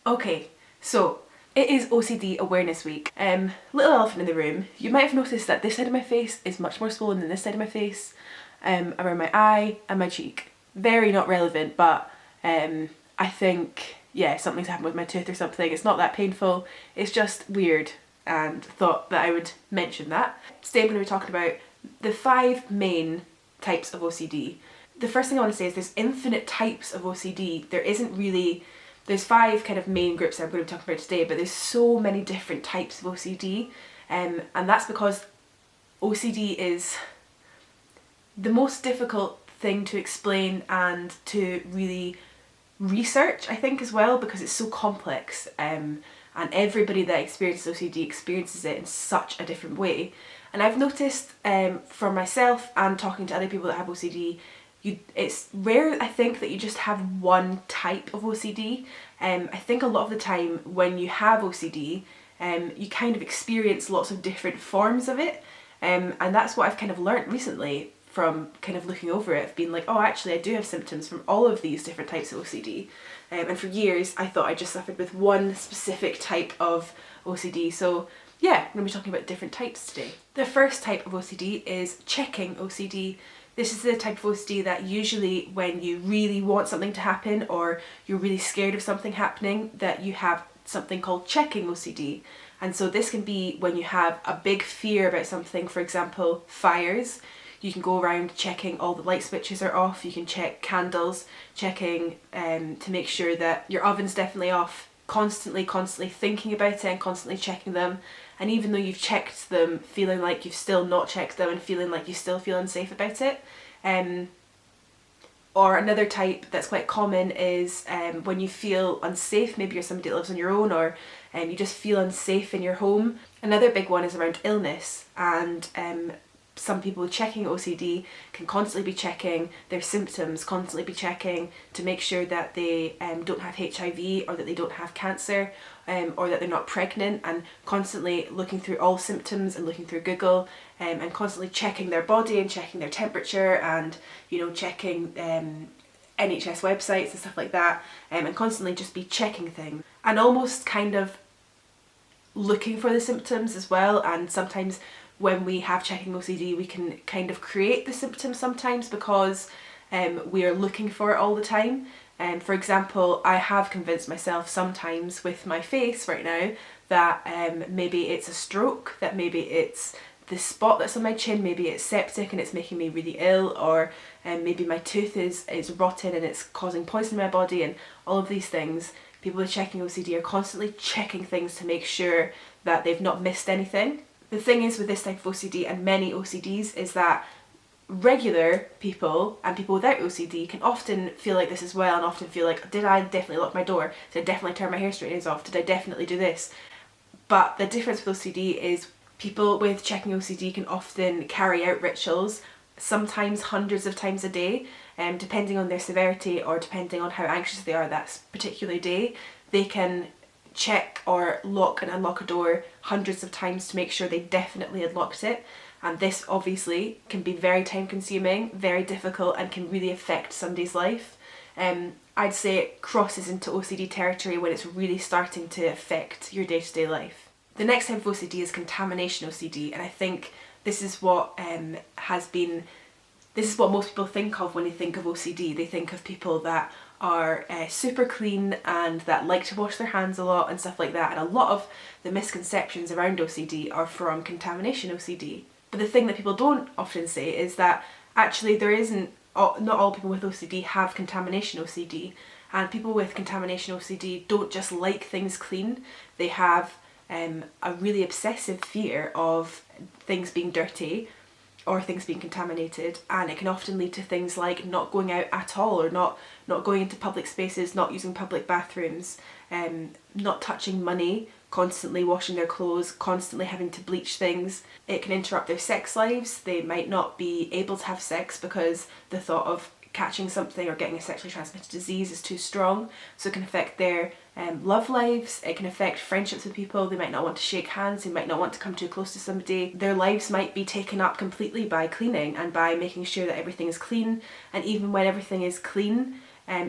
Okay, so it is OCD Awareness Week. Little elephant in the room. You might have noticed that this side of my face is much more swollen than this side of my face, around my eye and my cheek. Very not relevant, but I think, yeah, something's happened with my tooth or something. It's not that painful, it's just weird, and thought that I would mention that. Today I'm going to be talking about the 5 main types of OCD. The first thing I want to say is there's infinite types of OCD. There's 5 kind of main groups that I'm going to be talking about today, but there's so many different types of OCD, and that's because OCD is the most difficult thing to explain and to really research, I think, as well, because it's so complex, and everybody that experiences OCD experiences it in such a different way. And I've noticed for myself and talking to other people that have OCD, it's rare, I think, that you just have one type of OCD. I think a lot of the time when you have OCD, you kind of experience lots of different forms of it, and that's what I've kind of learnt recently from kind of looking over it. I've been like, oh, actually I do have symptoms from all of these different types of OCD, and for years I thought I just suffered with one specific type of OCD. So yeah, I'm going to be talking about different types today. The first type of OCD is checking OCD. This is the type of OCD that usually when you really want something to happen or you're really scared of something happening, that you have something called checking OCD. And so this can be when you have a big fear about something, for example, fires. You can go around checking all the light switches are off, you can check candles, checking to make sure that your oven's definitely off, constantly thinking about it and constantly checking them. And even though you've checked them, feeling like you've still not checked them and feeling like you still feel unsafe about it. Or another type that's quite common is when you feel unsafe, maybe you're somebody that lives on your own, or you just feel unsafe in your home. Another big one is around illness, and some people checking OCD can constantly be checking their symptoms, constantly be checking to make sure that they don't have HIV, or that they don't have cancer, or that they're not pregnant, and constantly looking through all symptoms and looking through Google, and constantly checking their body and checking their temperature, and checking NHS websites and stuff like that, and constantly just be checking things and almost kind of looking for the symptoms as well. And sometimes when we have checking OCD, we can kind of create the symptoms sometimes because we are looking for it all the time. For example, I have convinced myself sometimes with my face right now that maybe it's a stroke, that maybe it's the spot that's on my chin, maybe it's septic and it's making me really ill, or maybe my tooth is rotten and it's causing poison in my body, and all of these things. People with checking OCD are constantly checking things to make sure that they've not missed anything. The thing is with this type of OCD and many OCDs is that regular people and people without OCD can often feel like this as well, and often feel like, did I definitely lock my door? Did I definitely turn my hair straighteners off? Did I definitely do this? But the difference with OCD is people with checking OCD can often carry out rituals, sometimes hundreds of times a day, depending on their severity or depending on how anxious they are that particular day. They can check or lock and unlock a door hundreds of times to make sure they definitely unlocked it, and this obviously can be very time consuming, very difficult, and can really affect somebody's life. I'd say it crosses into OCD territory when it's really starting to affect your day-to-day life. The next type of OCD is contamination OCD, and I think this is what most people think of when they think of OCD. They think of people that are super clean and that like to wash their hands a lot and stuff like that, and a lot of the misconceptions around OCD are from contamination OCD. But the thing that people don't often say is that actually not all people with OCD have contamination OCD, and people with contamination OCD don't just like things clean, they have a really obsessive fear of things being dirty or things being contaminated, and it can often lead to things like not going out at all, or not going into public spaces, not using public bathrooms, not touching money, constantly washing their clothes, constantly having to bleach things. It can interrupt their sex lives. They might not be able to have sex because the thought of catching something or getting a sexually transmitted disease is too strong, so it can affect their love lives. It can affect friendships with people. They might not want to shake hands, they might not want to come too close to somebody. Their lives might be taken up completely by cleaning and by making sure that everything is clean, and even when everything is clean,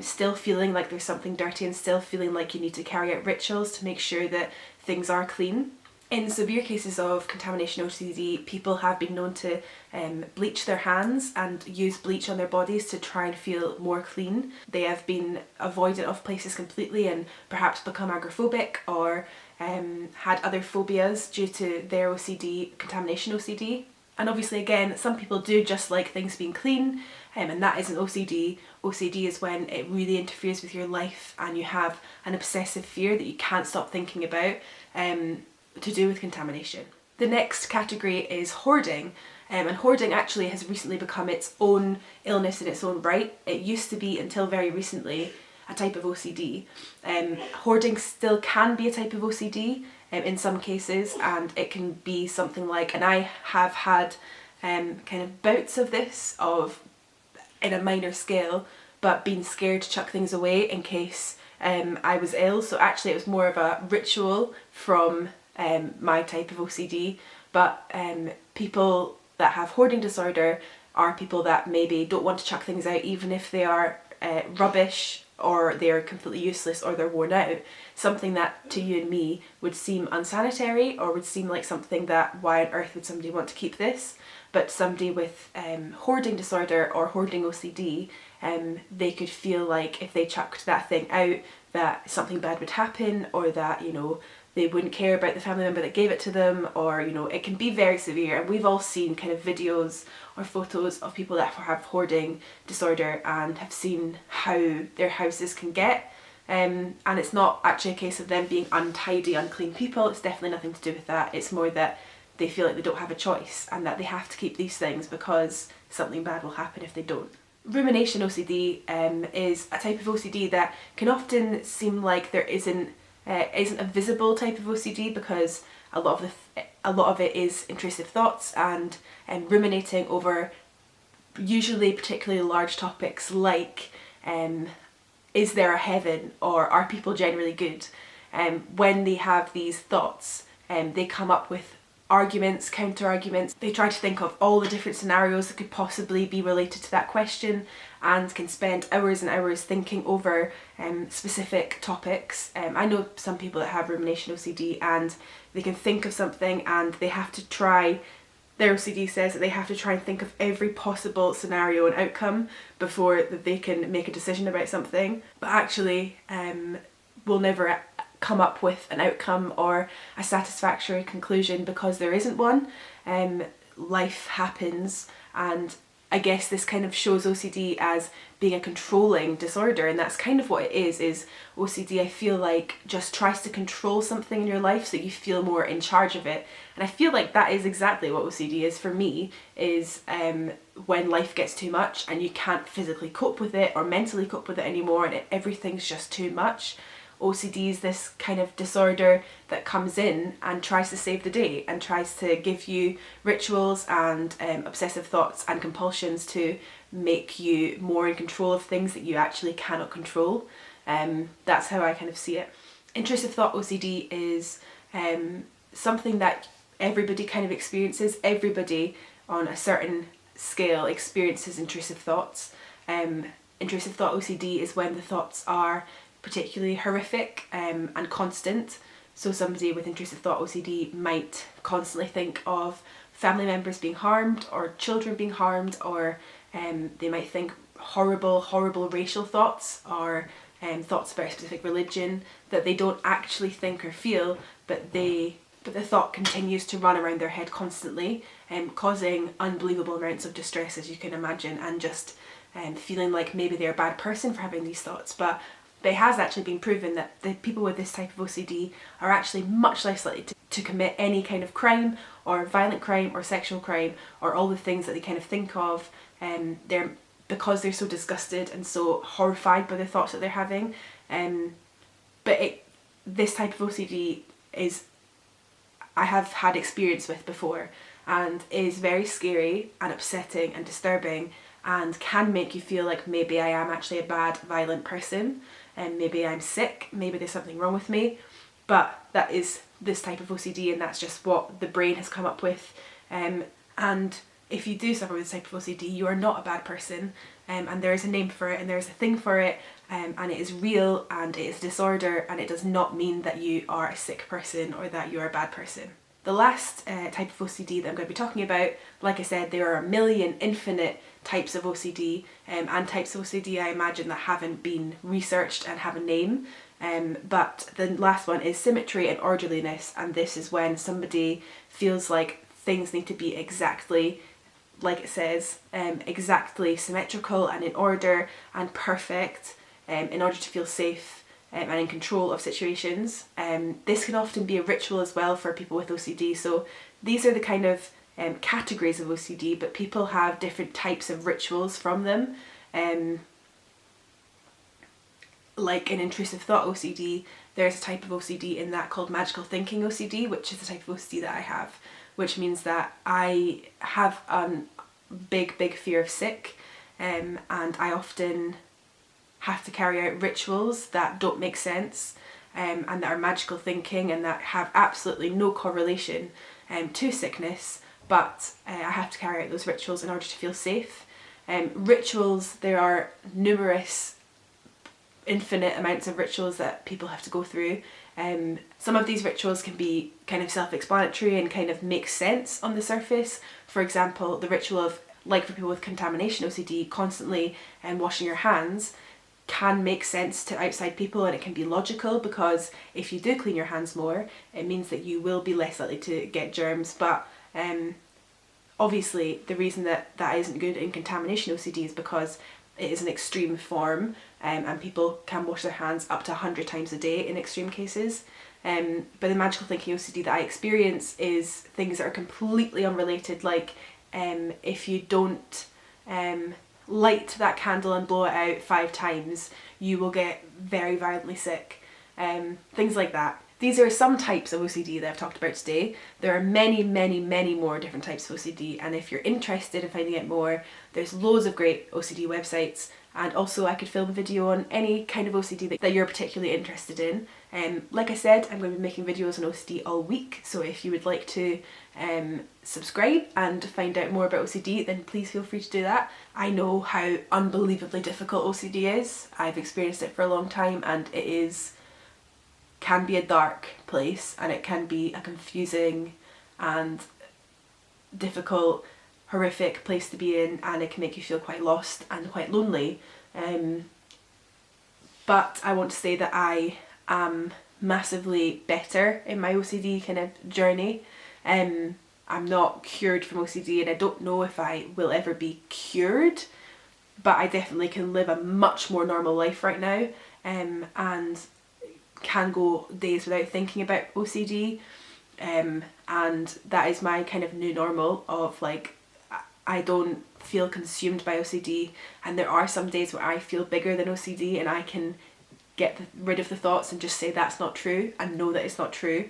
still feeling like there's something dirty and still feeling like you need to carry out rituals to make sure that things are clean. In severe cases of contamination OCD, people have been known to bleach their hands and use bleach on their bodies to try and feel more clean. They have been avoidant of places completely and perhaps become agoraphobic or had other phobias due to their OCD, contamination OCD. And obviously, again, some people do just like things being clean, and that isn't OCD. OCD is when it really interferes with your life and you have an obsessive fear that you can't stop thinking about, to do with contamination. The next category is hoarding, and hoarding actually has recently become its own illness in its own right. It used to be, until very recently, a type of OCD. Hoarding still can be a type of OCD in some cases, and it can be something like, and I have had kind of bouts of this in a minor scale, but being scared to chuck things away in case I was ill. So actually it was more of a ritual from my type of OCD, but people that have hoarding disorder are people that maybe don't want to chuck things out even if they are rubbish or they're completely useless or they're worn out. Something that to you and me would seem unsanitary or would seem like something that, why on earth would somebody want to keep this? But somebody with hoarding disorder or hoarding OCD, they could feel like if they chucked that thing out that something bad would happen, or that, you know, they wouldn't care about the family member that gave it to them, or, you know, it can be very severe. And we've all seen kind of videos or photos of people that have hoarding disorder and have seen how their houses can get. And it's not actually a case of them being untidy, unclean people. It's definitely nothing to do with that. It's more that they feel like they don't have a choice and that they have to keep these things because something bad will happen if they don't. Rumination OCD is a type of OCD that can often seem like there isn't a visible type of OCD, because a lot of it is intrusive thoughts and ruminating over usually particularly large topics like is there a heaven, or are people generally good? When they have these thoughts, they come up with arguments, counter arguments. They try to think of all the different scenarios that could possibly be related to that question and can spend hours and hours thinking over specific topics. I know some people that have rumination OCD and they can think of something and they have to try, their OCD says that they have to try and think of every possible scenario and outcome before that they can make a decision about something, but actually will never come up with an outcome or a satisfactory conclusion because there isn't one. Life happens, and I guess this kind of shows OCD as being a controlling disorder, and that's kind of what it is OCD, I feel like, just tries to control something in your life so that you feel more in charge of it. And I feel like that is exactly what OCD is for me, is when life gets too much and you can't physically cope with it or mentally cope with it anymore, and everything's just too much. OCD is this kind of disorder that comes in and tries to save the day and tries to give you rituals and obsessive thoughts and compulsions to make you more in control of things that you actually cannot control. That's how I kind of see it. Intrusive thought OCD is something that everybody kind of experiences. Everybody on a certain scale experiences intrusive thoughts. Intrusive thought OCD is when the thoughts are particularly horrific and constant. So somebody with intrusive thought OCD might constantly think of family members being harmed or children being harmed, or they might think horrible racial thoughts, or thoughts about a specific religion that they don't actually think or feel, but the thought continues to run around their head constantly, causing unbelievable amounts of distress, as you can imagine, and just feeling like maybe they're a bad person for having these thoughts. But it has actually been proven that the people with this type of OCD are actually much less likely to commit any kind of crime or violent crime or sexual crime or all the things that they kind of think of, because they're so disgusted and so horrified by the thoughts that they're having. This type of OCD I have had experience with before, and is very scary and upsetting and disturbing, and can make you feel like maybe I am actually a bad, violent person, and maybe I'm sick, maybe there's something wrong with me. But that is this type of OCD, and that's just what the brain has come up with. And if you do suffer with this type of OCD, you are not a bad person, and there is a name for it and there is a thing for it, and it is real and it is a disorder, and it does not mean that you are a sick person or that you are a bad person. The last type of OCD that I'm going to be talking about, like I said, there are a million infinite types of OCD, and types of OCD I imagine that haven't been researched and have a name. But the last one is symmetry and orderliness, and this is when somebody feels like things need to be exactly like it says, exactly symmetrical and in order and perfect, in order to feel safe and in control of situations. This can often be a ritual as well for people with OCD. So these are the kind of categories of OCD, but people have different types of rituals from them. Like in intrusive thought OCD, there's a type of OCD in that called magical thinking OCD, which is the type of OCD that I have, which means that I have a big fear of sick, and I often have to carry out rituals that don't make sense, and that are magical thinking and that have absolutely no correlation to sickness, but I have to carry out those rituals in order to feel safe. Rituals, there are numerous infinite amounts of rituals that people have to go through. Some of these rituals can be kind of self-explanatory and kind of make sense on the surface. For example, the ritual of, like for people with contamination OCD, constantly washing your hands can make sense to outside people, and it can be logical because if you do clean your hands more, it means that you will be less likely to get germs. But obviously the reason that that isn't good in contamination OCD is because it is an extreme form, and people can wash their hands up to 100 times a day in extreme cases. But the magical thinking OCD that I experience is things that are completely unrelated, like if you don't light that candle and blow it out 5 times, you will get very violently sick. Things like that. These are some types of OCD that I've talked about today. There are many more different types of OCD, and if you're interested in finding out more, there's loads of great OCD websites, and also I could film a video on any kind of OCD that you're particularly interested in. Like I said, I'm going to be making videos on OCD all week, so if you would like to subscribe and find out more about OCD, then please feel free to do that. I know how unbelievably difficult OCD is. I've experienced it for a long time, and it can be a dark place, and it can be a confusing and difficult, horrific place to be in, and it can make you feel quite lost and quite lonely. But I want to say that I am massively better in my OCD kind of journey. I'm not cured from OCD, and I don't know if I will ever be cured, but I definitely can live a much more normal life right now, and can go days without thinking about OCD, and that is my kind of new normal of like, I don't feel consumed by OCD, and there are some days where I feel bigger than OCD and I can get rid of the thoughts and just say that's not true and know that it's not true.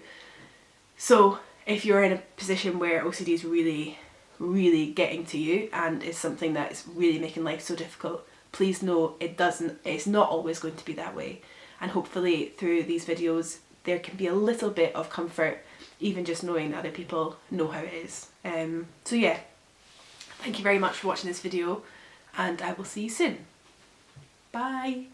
So if you're in a position where OCD is really getting to you and is something that is really making life so difficult, please know it's not always going to be that way. And hopefully through these videos there can be a little bit of comfort, even just knowing that other people know how it is. So yeah, thank you very much for watching this video, and I will see you soon. Bye!